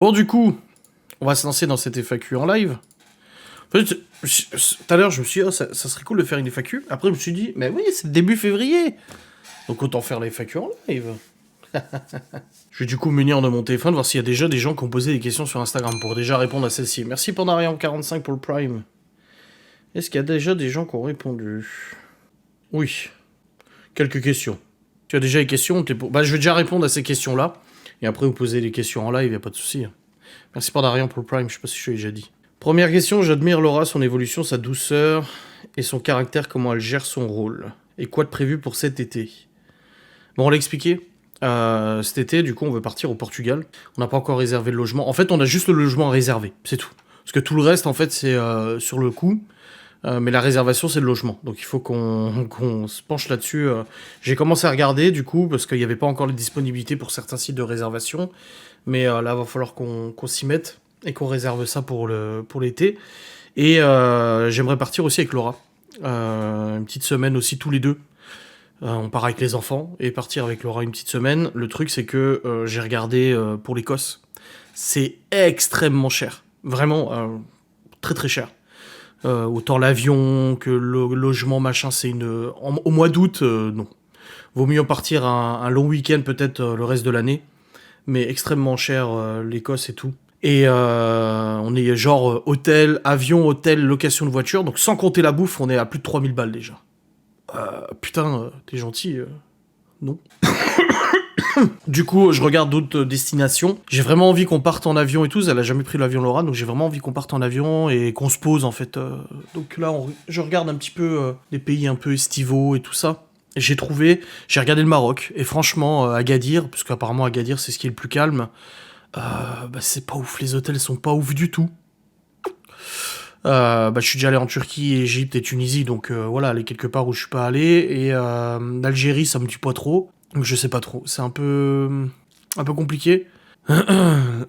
Bon, du coup, on va se lancer dans cette FAQ en live. En fait, tout à l'heure, je me suis dit, oh, ça serait cool de faire une FAQ. Après, je me suis dit, mais oui, c'est début février. Donc autant faire les FAQ en live. Je vais du coup munir de mon téléphone, voir s'il y a déjà des gens qui ont posé des questions sur Instagram pour déjà répondre à celle-ci. Merci Pandarian45 pour le Prime. Est-ce qu'il y a déjà des gens qui ont répondu? Oui. Quelques questions. Tu as déjà des questions? Bah, je vais déjà répondre à ces questions-là. Et après, vous posez les questions en live, y a pas de souci. Merci Pandarian pour le Prime, je sais pas si je l'ai déjà dit. Première question, j'admire Laura, son évolution, sa douceur et son caractère, comment elle gère son rôle. Et quoi de prévu pour cet été? Bon, on l'a expliqué. Cet été, du coup, on veut partir au Portugal. On n'a pas encore réservé le logement. En fait, on a juste le logement à réserver, c'est tout. Parce que tout le reste, en fait, c'est sur le coup. Mais la réservation, c'est le logement. Donc il faut qu'on se penche là-dessus. J'ai commencé à regarder, du coup, parce qu'il n'y avait pas encore les disponibilités pour certains sites de réservation. Mais là, il va falloir qu'on s'y mette et qu'on réserve ça pour l'été. Et j'aimerais partir aussi avec Laura. Une petite semaine aussi, tous les deux. On part avec les enfants et partir avec Laura une petite semaine. Le truc, c'est que j'ai regardé pour l'Écosse. C'est extrêmement cher. Vraiment, très très cher. Autant l'avion que le logement, machin, c'est une... Au mois d'août, non. Vaut mieux partir un long week-end peut-être le reste de l'année. Mais extrêmement cher, l'Écosse et tout. Et on est genre hôtel, avion, hôtel, location de voiture. Donc sans compter la bouffe, on est à plus de 3000 balles déjà. Putain, t'es gentil. Non. Du coup, je regarde d'autres destinations. J'ai vraiment envie qu'on parte en avion et tout. Elle a jamais pris l'avion Laura, donc j'ai vraiment envie qu'on parte en avion et qu'on se pose en fait. Donc là, je regarde un petit peu les pays un peu estivaux et tout ça. Et j'ai regardé le Maroc. Et franchement, Agadir, parce qu'apparemment Agadir c'est ce qui est le plus calme. Bah c'est pas ouf, les hôtels sont pas ouf du tout. Bah, je suis déjà allé en Turquie, Égypte et Tunisie, donc voilà, aller quelque part où je suis pas allé. Et l'Algérie, ça me tue pas trop. Donc je sais pas trop, c'est un peu compliqué.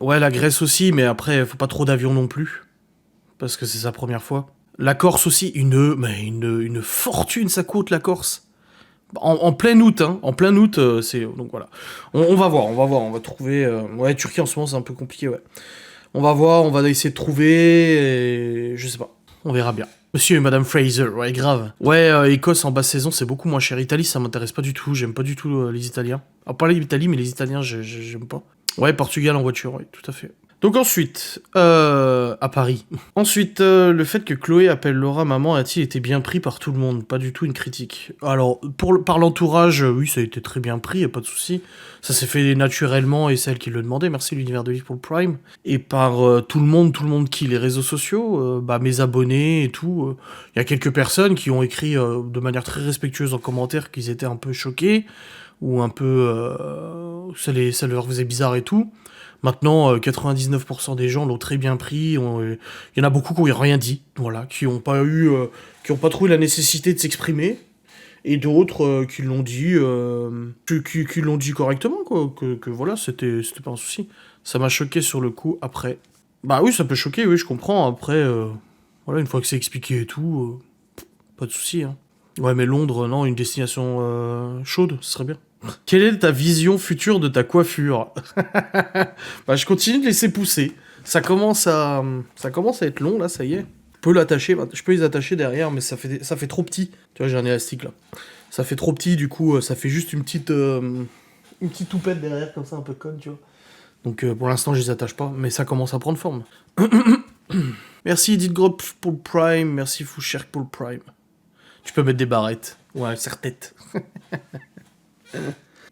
Ouais, la Grèce aussi, mais après, faut pas trop d'avions non plus, parce que c'est sa première fois. La Corse aussi, une fortune ça coûte la Corse. En plein août, hein, en plein août, c'est donc voilà. On va voir, on va trouver. Ouais, Turquie en ce moment c'est un peu compliqué, ouais. On va voir, on va essayer de trouver, et je sais pas, on verra bien. Monsieur et Madame Fraser, ouais, grave. Ouais, Écosse en basse saison, c'est beaucoup moins cher. Italie, ça m'intéresse pas du tout, j'aime pas du tout les Italiens. Ah, pas l'Italie, mais les Italiens, j'aime pas. Ouais, Portugal en voiture, oui, tout à fait. Donc ensuite, à Paris. Ensuite, le fait que Chloé appelle Laura maman a-t-il été bien pris par tout le monde? Pas du tout une critique. Alors, par l'entourage, oui, ça a été très bien pris, y a pas de souci. Ça s'est fait naturellement et c'est elle qui le demandait. Merci l'univers de Livre pour le Prime. Et par tout le monde qui? Les réseaux sociaux, bah mes abonnés et tout. Il y a quelques personnes qui ont écrit de manière très respectueuse en commentaire qu'ils étaient un peu choqués ou un peu ça leur faisait bizarre et tout. Maintenant, 99% des gens l'ont très bien pris. Il y en a beaucoup qui n'ont rien dit, voilà, qui n'ont pas trouvé la nécessité de s'exprimer, et d'autres qui l'ont dit, qui l'ont dit correctement, quoi, que voilà, c'était pas un souci. Ça m'a choqué sur le coup. Après, bah oui, ça peut choquer, oui, je comprends. Après, voilà, une fois que c'est expliqué et tout, pas de souci. Hein. Ouais, mais Londres, non, une destination chaude, ce serait bien. Quelle est ta vision future de ta coiffure? Bah, je continue de laisser pousser. Ça commence à être long, là, ça y est. Je peux les attacher derrière, mais ça fait trop petit. Tu vois, j'ai un élastique, là. Ça fait trop petit, du coup, ça fait juste une petite toupette derrière, comme ça, un peu conne, tu vois. Donc, pour l'instant, je les attache pas, mais ça commence à prendre forme. Merci Edith Grop pour le Prime, merci Foucherk pour le Prime. Tu peux mettre des barrettes. Ouais, serre-tête.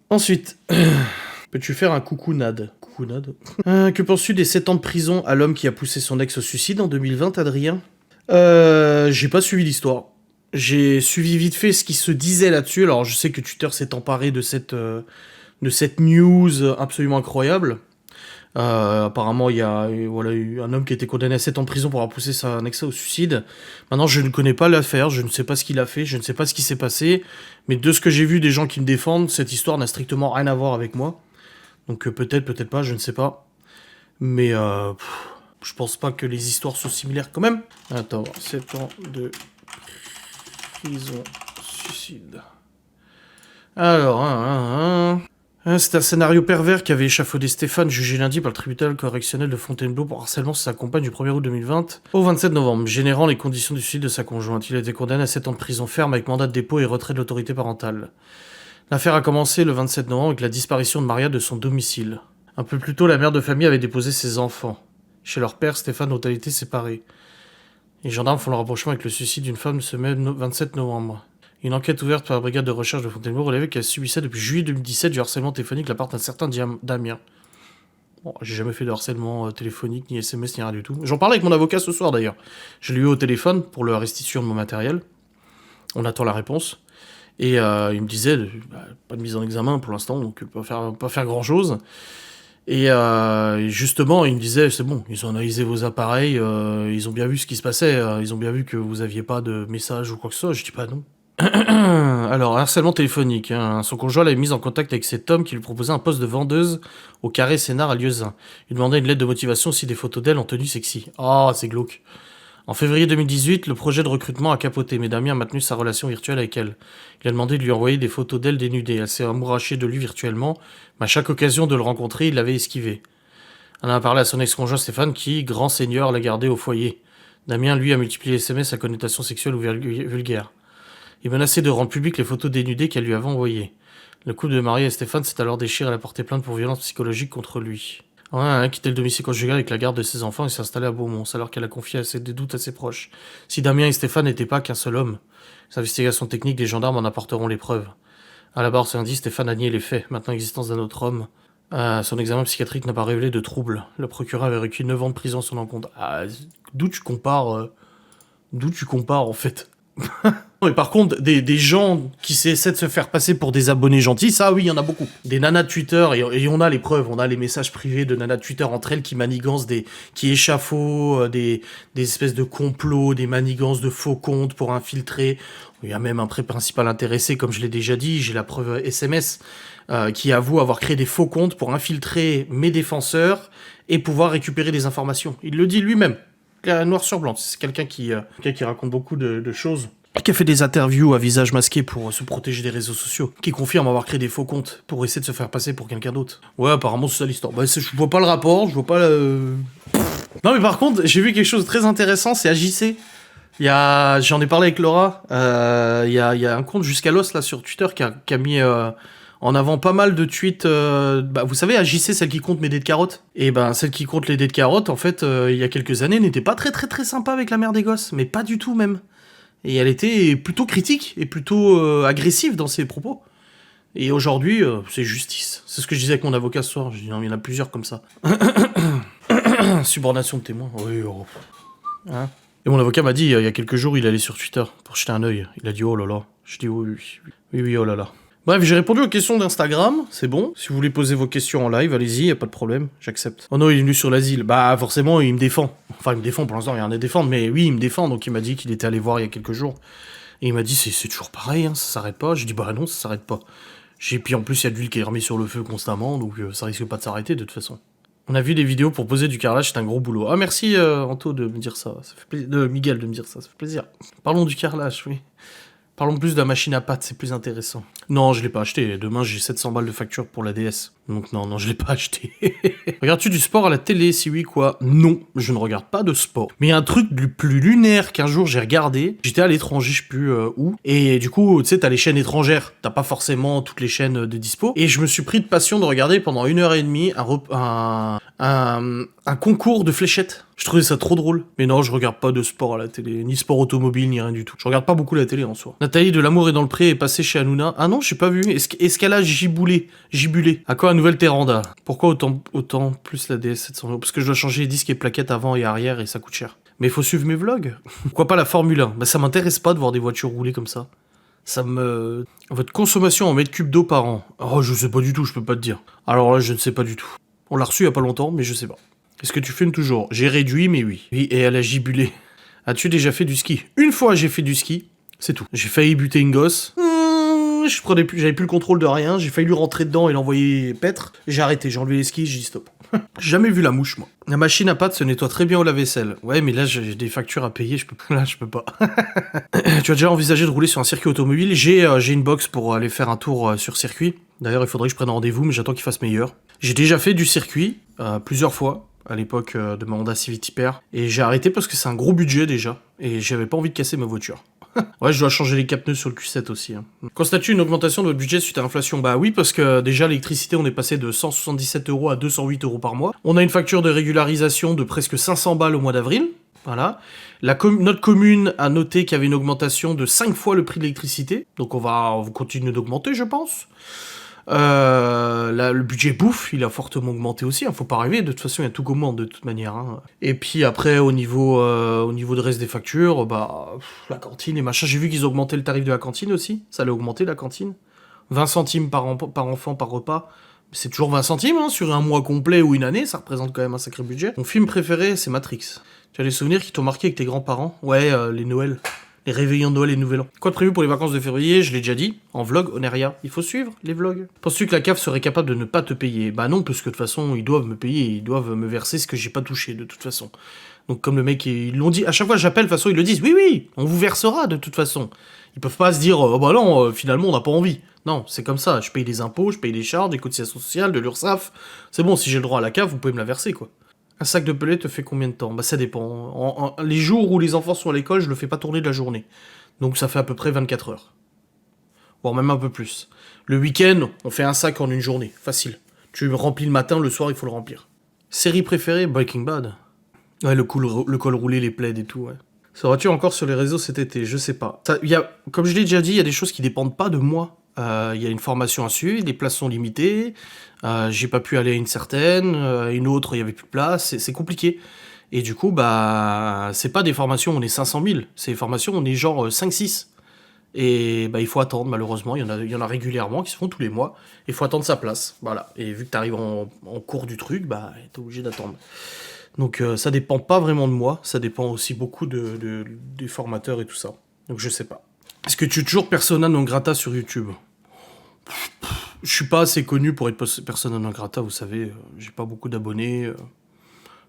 Ensuite, peux-tu faire un coucou-nade? Coucou-nade. Que penses-tu des 7 ans de prison à l'homme qui a poussé son ex au suicide en 2020, Adrien? J'ai pas suivi l'histoire. J'ai suivi vite fait ce qui se disait là-dessus. Alors, je sais que Twitter s'est emparé de cette news absolument incroyable. Apparemment, il y a voilà, eu un homme qui a été condamné à 7 ans de prison pour avoir poussé son ex au suicide. Maintenant, je ne connais pas l'affaire, je ne sais pas ce qu'il a fait, je ne sais pas ce qui s'est passé. Mais de ce que j'ai vu des gens qui me défendent, cette histoire n'a strictement rien à voir avec moi. Donc peut-être, peut-être pas, je ne sais pas. Mais je pense pas que les histoires sont similaires quand même. Attends, 7 ans de prison, suicide. Alors, C'est un scénario pervers qu'avait échafaudé Stéphane, jugé lundi par le tribunal correctionnel de Fontainebleau pour harcèlement sur sa compagne du 1er août 2020 au 27 novembre, générant les conditions du suicide de sa conjointe. Il a été condamné à 7 ans de prison ferme avec mandat de dépôt et retrait de l'autorité parentale. L'affaire a commencé le 27 novembre avec la disparition de Maria de son domicile. Un peu plus tôt, la mère de famille avait déposé ses enfants. Chez leur père, Stéphane ont été séparés. Les gendarmes font le rapprochement avec le suicide d'une femme ce même 27 novembre. Une enquête ouverte par la brigade de recherche de Fontainebleau relève qu'elle subissait depuis juillet 2017 du harcèlement téléphonique de la part d'un certain Damien. Bon, j'ai jamais fait de harcèlement téléphonique, ni SMS, ni rien du tout. J'en parlais avec mon avocat ce soir d'ailleurs. Je l'ai eu au téléphone pour la restitution de mon matériel. On attend la réponse. Et il me disait, pas de mise en examen pour l'instant, donc pas faire grand chose. Et justement, il me disait, c'est bon, ils ont analysé vos appareils, ils ont bien vu ce qui se passait, ils ont bien vu que vous aviez pas de message ou quoi que ce soit. Je dis pas non. Alors, harcèlement téléphonique. Hein. Son conjoint l'avait mise en contact avec cet homme qui lui proposait un poste de vendeuse au Carré Sénard à Lieusaint. Il demandait une lettre de motivation aussi des photos d'elle en tenue sexy. Ah, c'est glauque. En février 2018, le projet de recrutement a capoté, mais Damien a maintenu sa relation virtuelle avec elle. Il a demandé de lui envoyer des photos d'elle dénudée. Elle s'est amourachée de lui virtuellement, mais à chaque occasion de le rencontrer, il l'avait esquivé. Elle en a parlé à son ex-conjoint Stéphane qui, grand seigneur, l'a gardé au foyer. Damien, lui, a multiplié les SMS à connotation sexuelle ou vulgaire. Il menaçait de rendre publiques les photos dénudées qu'elle lui avait envoyées. Le couple de Marie et Stéphane s'est alors déchiré et a porté plainte pour violence psychologique contre lui. Ouais, elle a quitté le domicile conjugal avec la garde de ses enfants et s'est installée à Beaumont, alors qu'elle a confié des doutes à ses proches. Si Damien et Stéphane n'étaient pas qu'un seul homme, les investigations techniques des gendarmes en apporteront les preuves. À la barre ce lundi, Stéphane a nié les faits. Maintenant l'existence d'un autre homme. Son examen psychiatrique n'a pas révélé de troubles. Le procureur avait requis 9 ans de prison à son encontre. D'où tu compares en fait. Et par contre, des gens qui essaient de se faire passer pour des abonnés gentils, ça oui, il y en a beaucoup. Des nanas de Twitter, et on a les preuves, on a les messages privés de nanas de Twitter entre elles qui manigancent qui échafaudent des espèces de complots, des manigances de faux comptes pour infiltrer. Il y a même un pré principal intéressé, comme je l'ai déjà dit, j'ai la preuve SMS, qui avoue avoir créé des faux comptes pour infiltrer mes défenseurs et pouvoir récupérer des informations. Il le dit lui-même. Noir sur blanc, c'est quelqu'un qui raconte beaucoup de choses, qui a fait des interviews à visage masqué pour se protéger des réseaux sociaux, qui confirme avoir créé des faux comptes pour essayer de se faire passer pour quelqu'un d'autre. Ouais, apparemment c'est ça l'histoire. Je vois pas le rapport, je vois pas Non mais par contre, j'ai vu quelque chose de très intéressant, c'est AJC. J'en ai parlé avec Laura, il y a un compte jusqu'à l'os là sur Twitter qui a mis... en avant pas mal de tweets, vous savez, AJC, celle qui compte mes dés de carottes. Et celle qui compte les dés de carottes, en fait, il y a quelques années, n'était pas très très très sympa avec la mère des gosses, mais pas du tout même. Et elle était plutôt critique et plutôt agressive dans ses propos. Et aujourd'hui, c'est justice. C'est ce que je disais avec mon avocat ce soir. Je dis non, il y en a plusieurs comme ça. Subordination de témoin. Oui, oh. Hein. Et mon avocat m'a dit, il y a quelques jours, il allait sur Twitter pour jeter un œil. Il a dit, oh là là. Je dis, oui, oh là là. Bref, j'ai répondu aux questions d'Instagram, c'est bon. Si vous voulez poser vos questions en live, allez-y, y a pas de problème, j'accepte. Oh non, il est venu sur l'asile. Forcément, il me défend. Enfin, il me défend, pour l'instant, il n'y a rien à défendre, mais oui, il me défend, donc il m'a dit qu'il était allé voir il y a quelques jours. Et il m'a dit, c'est toujours pareil, hein, ça s'arrête pas. J'ai dit, non, ça s'arrête pas. Puis en plus, il y a de l'huile qui est remise sur le feu constamment, donc ça risque pas de s'arrêter de toute façon. On a vu des vidéos pour poser du carrelage, c'est un gros boulot. Ah, merci Anto de me dire ça. Ça fait plaisir. Miguel de me dire ça fait plaisir. Parlons du carrelage, oui. Parlons plus de la machine à pâte, c'est plus intéressant. Non, je l'ai pas acheté. Demain, j'ai 700 balles de facture pour la DS. Donc non, je l'ai pas acheté. Regardes-tu du sport à la télé? Si oui, quoi? Non, je ne regarde pas de sport. Mais il y a un truc plus lunaire qu'un jour j'ai regardé. J'étais à l'étranger, je sais plus où. Et du coup, tu sais, t'as les chaînes étrangères. T'as pas forcément toutes les chaînes de dispo. Et je me suis pris de passion de regarder pendant 1h30 un concours de fléchettes. Je trouvais ça trop drôle. Mais non, je regarde pas de sport à la télé. Ni sport automobile, ni rien du tout. Je regarde pas beaucoup la télé en soi. Nathalie de L'amour est dans le pré est passée chez Hanouna. Ah non, j'ai pas vu. Est-ce qu'elle a gibulé? À quoi la nouvelle Terranda? Pourquoi autant plus la DS 700 €? Parce que je dois changer les disques et plaquettes avant et arrière et ça coûte cher. Mais il faut suivre mes vlogs. Pourquoi pas la Formule 1? Ça m'intéresse pas de voir des voitures rouler comme ça. Votre consommation en mètres cubes d'eau par an? Oh, je sais pas du tout, je peux pas te dire. Alors là, je ne sais pas du tout. On l'a reçu il y a pas longtemps, mais je sais pas. Est-ce que tu fumes toujours? J'ai réduit, mais oui. Oui, et elle a gibulé. As-tu déjà fait du ski? Une fois, j'ai fait du ski. C'est tout. J'ai failli buter une gosse. J'avais plus le contrôle de rien. J'ai failli lui rentrer dedans et l'envoyer paître. J'ai arrêté, j'ai enlevé les skis, j'ai dit stop. J'ai jamais vu la mouche, moi. La machine à pâte se nettoie très bien au lave-vaisselle. Ouais, mais là, j'ai des factures à payer, je peux pas. Tu as déjà envisagé de rouler sur un circuit automobile? J'ai une box pour aller faire un tour sur circuit. D'ailleurs, il faudrait que je prenne rendez-vous, mais j'attends qu'il fasse meilleur. J'ai déjà fait du circuit, plusieurs fois, à l'époque de ma Honda Civic Type R, et j'ai arrêté parce que c'est un gros budget déjà, et j'avais pas envie de casser ma voiture. Ouais, je dois changer les cap-pneus sur le Q7 aussi. Hein. Constates-tu une augmentation de votre budget suite à l'inflation? Bah oui, parce que déjà l'électricité, on est passé de 177 € à 208 € par mois. On a une facture de régularisation de presque 500 balles au mois d'avril. Voilà. Notre commune a noté qu'il y avait une augmentation de 5 fois le prix de l'électricité. Donc on va continuer d'augmenter, je pense. Le budget bouffe, il a fortement augmenté aussi. Faut pas rêver, de toute façon, il y a tout commande de toute manière. Hein. Et puis après, au niveau de reste des factures, la cantine et machin. J'ai vu qu'ils augmentaient le tarif de la cantine aussi. Ça allait augmenter la cantine. 20 centimes par enfant par repas. C'est toujours 20 centimes hein, sur un mois complet ou une année. Ça représente quand même un sacré budget. Mon film préféré, c'est Matrix. Tu as des souvenirs qui t'ont marqué avec tes grands-parents? Ouais, les Noëls. Les réveillons de Noël et Nouvel An. Quoi de prévu pour les vacances de février? Je l'ai déjà dit. En vlog, Oneria. Il faut suivre les vlogs. Penses-tu que la CAF serait capable de ne pas te payer? Bah non, parce que de toute façon, ils doivent me payer. Ils doivent me verser ce que j'ai pas touché, de toute façon. Donc comme le mec, ils l'ont dit. À chaque fois que j'appelle, de toute façon, ils le disent. Oui, oui, on vous versera, de toute façon. Ils peuvent pas se dire, oh bah non, finalement, on n'a pas envie. Non, c'est comme ça. Je paye des impôts, je paye des charges, des cotisations sociales, de l'URSSAF. C'est bon, si j'ai le droit à la CAF, vous pouvez me la verser, quoi. Un sac de pellet te fait combien de temps? Bah ça dépend. Les jours où les enfants sont à l'école, je le fais pas tourner de la journée. Donc ça fait à peu près 24 heures. Voire même un peu plus. Le week-end, on fait un sac en une journée. Facile. Tu le remplis le matin, le soir, il faut le remplir. Série préférée? Breaking Bad. Ouais, le col roulé, les plaids et tout, ouais. Seras-tu encore sur les réseaux cet été? Je sais pas. Comme je l'ai déjà dit, il y a des choses qui dépendent pas de moi. Il y a une formation à suivre, les places sont limitées. J'ai pas pu aller à une certaine, une autre, il y avait plus de place. C'est compliqué. Et du coup, c'est pas des formations, on est 500 000. C'est des formations, on est genre 5-6. Et il faut attendre, malheureusement. Il y en a régulièrement qui se font tous les mois. Il faut attendre sa place. Voilà. Et vu que t'arrives en cours du truc, t'es obligé d'attendre. Donc ça dépend pas vraiment de moi. Ça dépend aussi beaucoup des formateurs et tout ça. Donc je sais pas. Est-ce que tu es toujours persona non grata sur YouTube? Je suis pas assez connu pour être persona non grata, vous savez. J'ai pas beaucoup d'abonnés.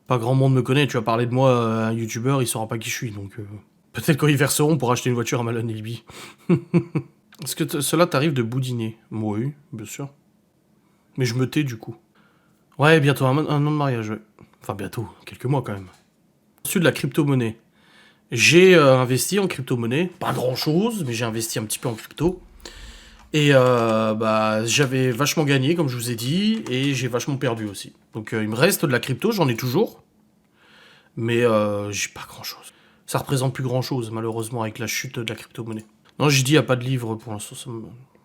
Pas grand monde me connaît, tu vas parler de moi à un youtubeur, il saura pas qui je suis, donc peut-être quand ils verseront pour acheter une voiture à Malone Elby. Est-ce que cela t'arrive de boudiner? Oui, bien sûr. Mais je me tais du coup. Ouais, bientôt un an de mariage, ouais. Enfin bientôt, quelques mois quand même. Ensuite de la crypto-monnaie. J'ai investi en crypto-monnaie, pas grand-chose, mais j'ai investi un petit peu en crypto. Et j'avais vachement gagné, comme je vous ai dit, et j'ai vachement perdu aussi. Donc il me reste de la crypto, j'en ai toujours, mais j'ai pas grand-chose. Ça représente plus grand-chose, malheureusement, avec la chute de la crypto-monnaie. Non, j'ai dit, il n'y a pas de livre pour l'instant.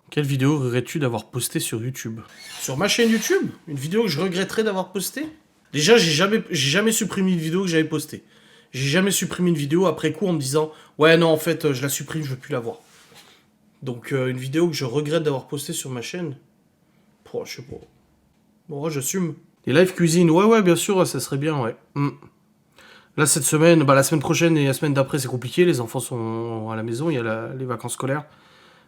Quelle vidéo regrettes-tu d'avoir postée sur YouTube? Sur ma chaîne YouTube? Une vidéo que je regretterais d'avoir postée? Déjà, j'ai jamais supprimé une vidéo que j'avais postée. J'ai jamais supprimé une vidéo après coup en me disant « Ouais, non, en fait, je la supprime, je veux plus la voir. » Donc une vidéo que je regrette d'avoir postée sur ma chaîne. Je sais pas. Bon, j'assume. Les live cuisine, ouais, bien sûr, ça serait bien, ouais. Là, cette semaine, la semaine prochaine et la semaine d'après, c'est compliqué. Les enfants sont à la maison, il y a les vacances scolaires.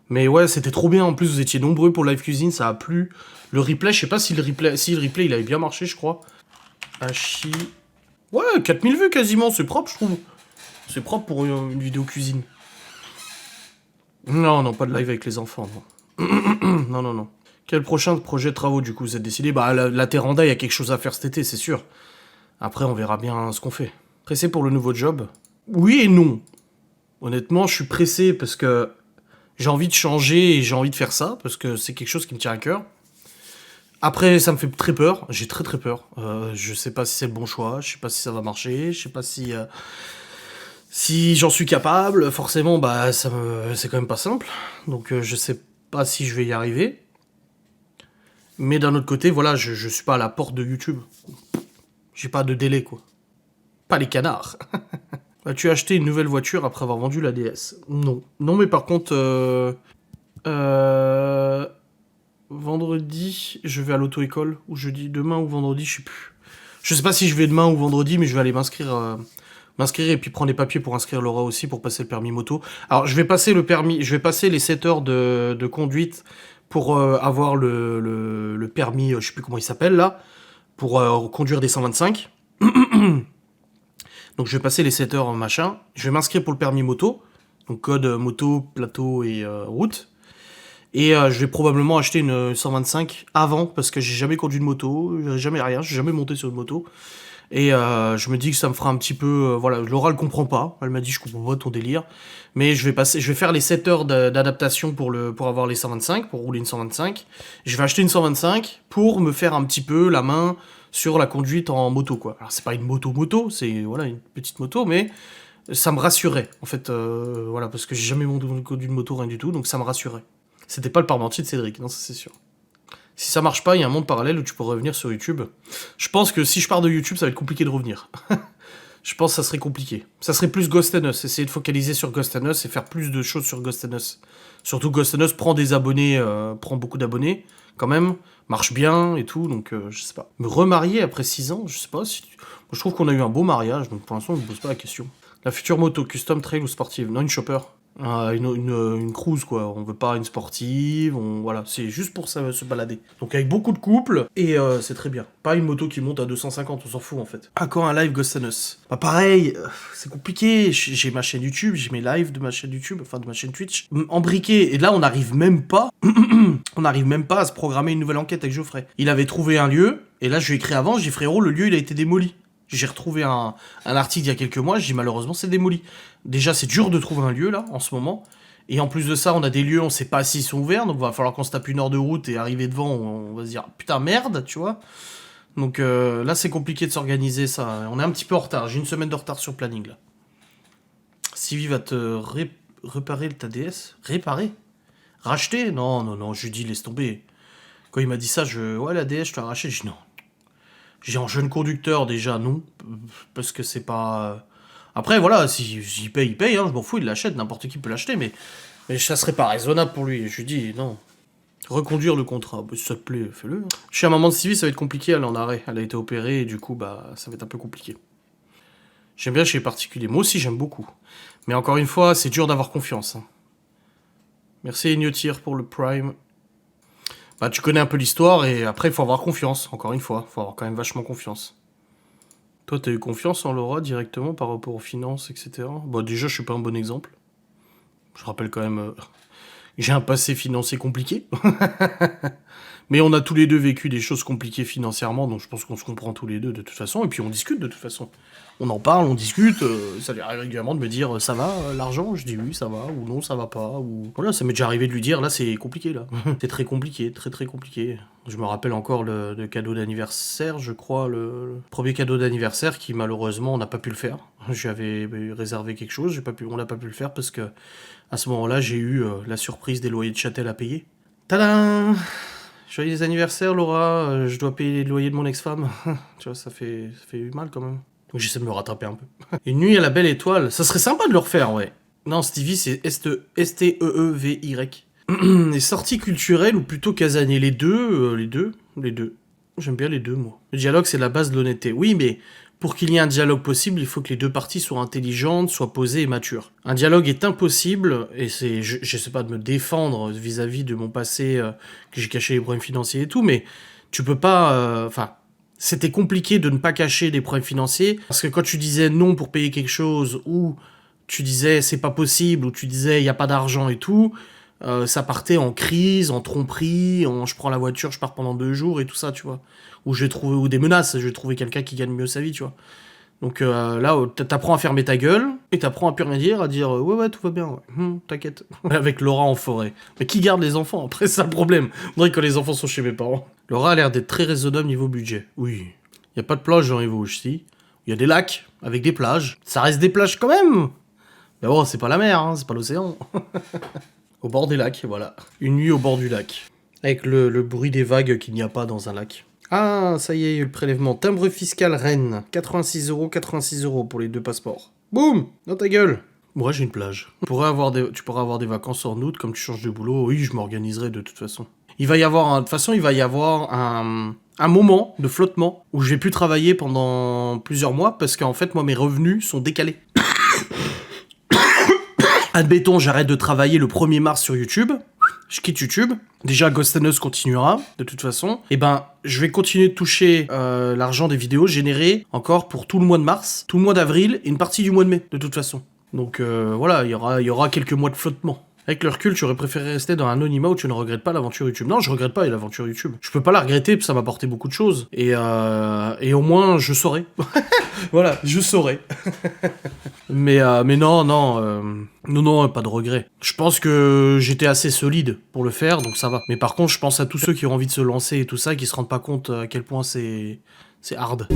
Mais ouais, c'était trop bien. En plus, vous étiez nombreux pour live cuisine, ça a plu. Le replay, je sais pas si le replay, il avait bien marché, je crois. Hachi. Ouais, 4000 vues quasiment, c'est propre, je trouve. C'est propre pour une vidéo cuisine. Non, pas de live avec les enfants, non. non. Quel prochain projet de travaux, du coup, vous êtes décidé? La Terranda, il y a quelque chose à faire cet été, c'est sûr. Après, on verra bien ce qu'on fait. Pressé pour le nouveau job? Oui et non. Honnêtement, je suis pressé parce que j'ai envie de changer et j'ai envie de faire ça, parce que c'est quelque chose qui me tient à cœur. Après, ça me fait très peur, j'ai très peur. Je sais pas si c'est le bon choix, je sais pas si ça va marcher, je sais pas si j'en suis capable. Forcément, c'est quand même pas simple. Donc je sais pas si je vais y arriver. Mais d'un autre côté, voilà, je suis pas à la porte de YouTube. J'ai pas de délai, quoi. Pas les canards. As-tu acheté une nouvelle voiture après avoir vendu la DS? Non. Non, mais par contre, vendredi, je vais à l'auto-école. Ou jeudi, demain ou vendredi, je sais plus. Je sais pas si je vais demain ou vendredi, mais je vais aller m'inscrire et puis prendre les papiers pour inscrire Laura aussi, pour passer le permis moto. Alors, je vais passer les 7 heures de conduite pour avoir le permis, je sais plus comment il s'appelle là, pour conduire des 125. Donc je vais passer les 7 heures je vais m'inscrire pour le permis moto, donc code moto, plateau et route. Et je vais probablement acheter une 125 avant, parce que j'ai jamais conduit de moto, jamais rien, j'ai jamais monté sur une moto. Et je me dis que ça me fera un petit peu... voilà, Laura elle comprend pas, elle m'a dit je comprends pas ton délire. Mais je vais faire les 7 heures d'adaptation pour avoir les 125, pour rouler une 125. Je vais acheter une 125 pour me faire un petit peu la main sur la conduite en moto, quoi. Alors c'est pas une moto, c'est voilà, une petite moto, mais ça me rassurait, en fait, voilà, parce que j'ai jamais conduit de moto, rien du tout, donc ça me rassurait. C'était pas le parmentier de Cédric, non, ça c'est sûr. Si ça marche pas, il y a un monde parallèle où tu pourrais revenir sur YouTube. Je pense que si je pars de YouTube, ça va être compliqué de revenir. Je pense que ça serait compliqué. Ça serait plus Ghost and Us, essayer de focaliser sur Ghost and Us et faire plus de choses sur Ghost and Us. Surtout Ghost and Us prend des abonnés, prend beaucoup d'abonnés, quand même, marche bien et tout, donc je sais pas. Me remarier après 6 ans, je sais pas si... Moi, je trouve qu'on a eu un beau mariage, donc pour l'instant, on ne me pose pas la question. La future moto, custom, trail ou sportive? Non, une chopper. Une cruise, quoi. On veut pas une sportive, voilà, c'est juste pour ça, se balader. Donc avec beaucoup de couples, et c'est très bien. Pas une moto qui monte à 250, on s'en fout en fait. Ah, quand un live Ghost and Us? Bah pareil, c'est compliqué, j'ai ma chaîne YouTube, j'ai mes lives de ma chaîne YouTube, enfin de ma chaîne Twitch, embriqué, et là on n'arrive même pas, à se programmer une nouvelle enquête avec Geoffrey. Il avait trouvé un lieu, et là je lui ai écrit avant, j'ai dit frérot, le lieu il a été démoli. J'ai retrouvé un article il y a quelques mois, j'ai dit malheureusement c'est démoli. Déjà c'est dur de trouver un lieu là en ce moment. Et en plus de ça on a des lieux, on sait pas s'ils sont ouverts, donc il va falloir qu'on se tape 1 heure de route et arriver devant, on va se dire putain merde, tu vois. Donc là c'est compliqué de s'organiser ça. On est un petit peu en retard, j'ai 1 semaine de retard sur le planning là. Sylvie va te réparer ta DS? Réparer? Racheter? Non, je lui dis laisse tomber. Quand il m'a dit ça, ouais la DS je te l'ai racheté, je dis non. J'ai un jeune conducteur déjà, non, parce que c'est pas... Après, voilà, si j'y paye, il paye, hein, je m'en fous, il l'achète, n'importe qui peut l'acheter, mais ça serait pas raisonnable pour lui. Je lui dis, non, reconduire le contrat, bah, si ça te plaît, fais-le. Chez un maman de Sylvie, ça va être compliqué, elle est en arrêt, elle a été opérée, et du coup, bah, ça va être un peu compliqué. J'aime bien chez les particuliers, moi aussi j'aime beaucoup. Mais encore une fois, c'est dur d'avoir confiance. Hein. Merci Ignotir pour le Prime. Bah, tu connais un peu l'histoire, et après, il faut avoir confiance, encore une fois. Il faut avoir quand même vachement confiance. Toi, t'as eu confiance en Laura directement par rapport aux finances, etc. Bah, déjà, je suis pas un bon exemple. Je rappelle quand même... j'ai un passé financier compliqué. Mais on a tous les deux vécu des choses compliquées financièrement, donc je pense qu'on se comprend tous les deux de toute façon, et puis on discute de toute façon. On en parle, on discute, ça lui arrive régulièrement de me dire ça va l'argent? Je dis oui ça va, ou non ça va pas, ou... Voilà, ça m'est déjà arrivé de lui dire là c'est compliqué là. C'est très compliqué, très compliqué. Je me rappelle encore le cadeau d'anniversaire, je crois, le premier cadeau d'anniversaire qui malheureusement on n'a pas pu le faire. J'avais réservé quelque chose, on n'a pas pu le faire parce que à ce moment-là j'ai eu la surprise des loyers de Châtel à payer. Tadam! Joyeux anniversaire Laura, je dois payer les loyers de mon ex-femme. Tu vois, ça fait mal quand même. Donc j'essaie de me rattraper un peu. Une nuit à la belle étoile, ça serait sympa de le refaire, ouais. Non, Stevie, c'est S-T-E-E-V-Y. Les sorties culturelles ou plutôt casanier? Les deux. J'aime bien les deux, moi. Le dialogue, c'est la base de l'honnêteté. Oui, mais pour qu'il y ait un dialogue possible, il faut que les deux parties soient intelligentes, soient posées et matures. Un dialogue est impossible, et c'est, je sais pas, de me défendre vis-à-vis de mon passé, que j'ai caché les problèmes financiers et tout, mais tu peux pas... c'était compliqué de ne pas cacher des problèmes financiers, parce que quand tu disais non pour payer quelque chose, ou tu disais c'est pas possible, ou tu disais il y a pas d'argent et tout, ça partait en crise, en tromperie, je prends la voiture, je pars pendant 2 jours et tout ça, tu vois. Ou des menaces, je vais trouver quelqu'un qui gagne mieux sa vie, tu vois. Donc là, t'apprends à fermer ta gueule, et t'apprends à plus rien dire, à dire ouais, tout va bien, ouais. T'inquiète. Avec Laura en forêt. Mais qui garde les enfants? Après, c'est ça le problème. On dirait que les enfants sont chez mes parents. Laura a l'air d'être très raisonnable niveau budget. Oui. Y a pas de plage dans les Vosges, si. Y a des lacs, avec des plages. Ça reste des plages quand même. Mais bon, c'est pas la mer, hein, c'est pas l'océan. Au bord des lacs, voilà. Une nuit au bord du lac. Avec le bruit des vagues qu'il n'y a pas dans un lac. Ah, ça y est, le prélèvement. Timbre fiscal Rennes. 86 € pour les 2 passeports. Boum! Dans ta gueule! Moi, j'ai une plage. Tu pourrais avoir des vacances en août, comme tu changes de boulot. Oui, je m'organiserai de toute façon. De toute façon, il va y avoir un moment de flottement où je vais plus travailler pendant plusieurs mois parce qu'en fait, moi, mes revenus sont décalés. Admettons, j'arrête de travailler le 1er mars sur YouTube. Je quitte YouTube. Déjà, Ghost and Us continuera, de toute façon. Et ben, je vais continuer de toucher l'argent des vidéos générées encore pour tout le mois de mars, tout le mois d'avril et une partie du mois de mai, de toute façon. Donc voilà, il y aura quelques mois de flottement. Avec le recul, tu aurais préféré rester dans un anonymat où tu ne regrettes pas l'aventure YouTube. Non, je regrette pas l'aventure YouTube. Je peux pas la regretter, ça m'a apporté beaucoup de choses. Et au moins, je saurais. Voilà, je saurais. mais non, pas de regret. Je pense que j'étais assez solide pour le faire, donc ça va. Mais par contre, je pense à tous ceux qui ont envie de se lancer et tout ça, qui se rendent pas compte à quel point c'est hard.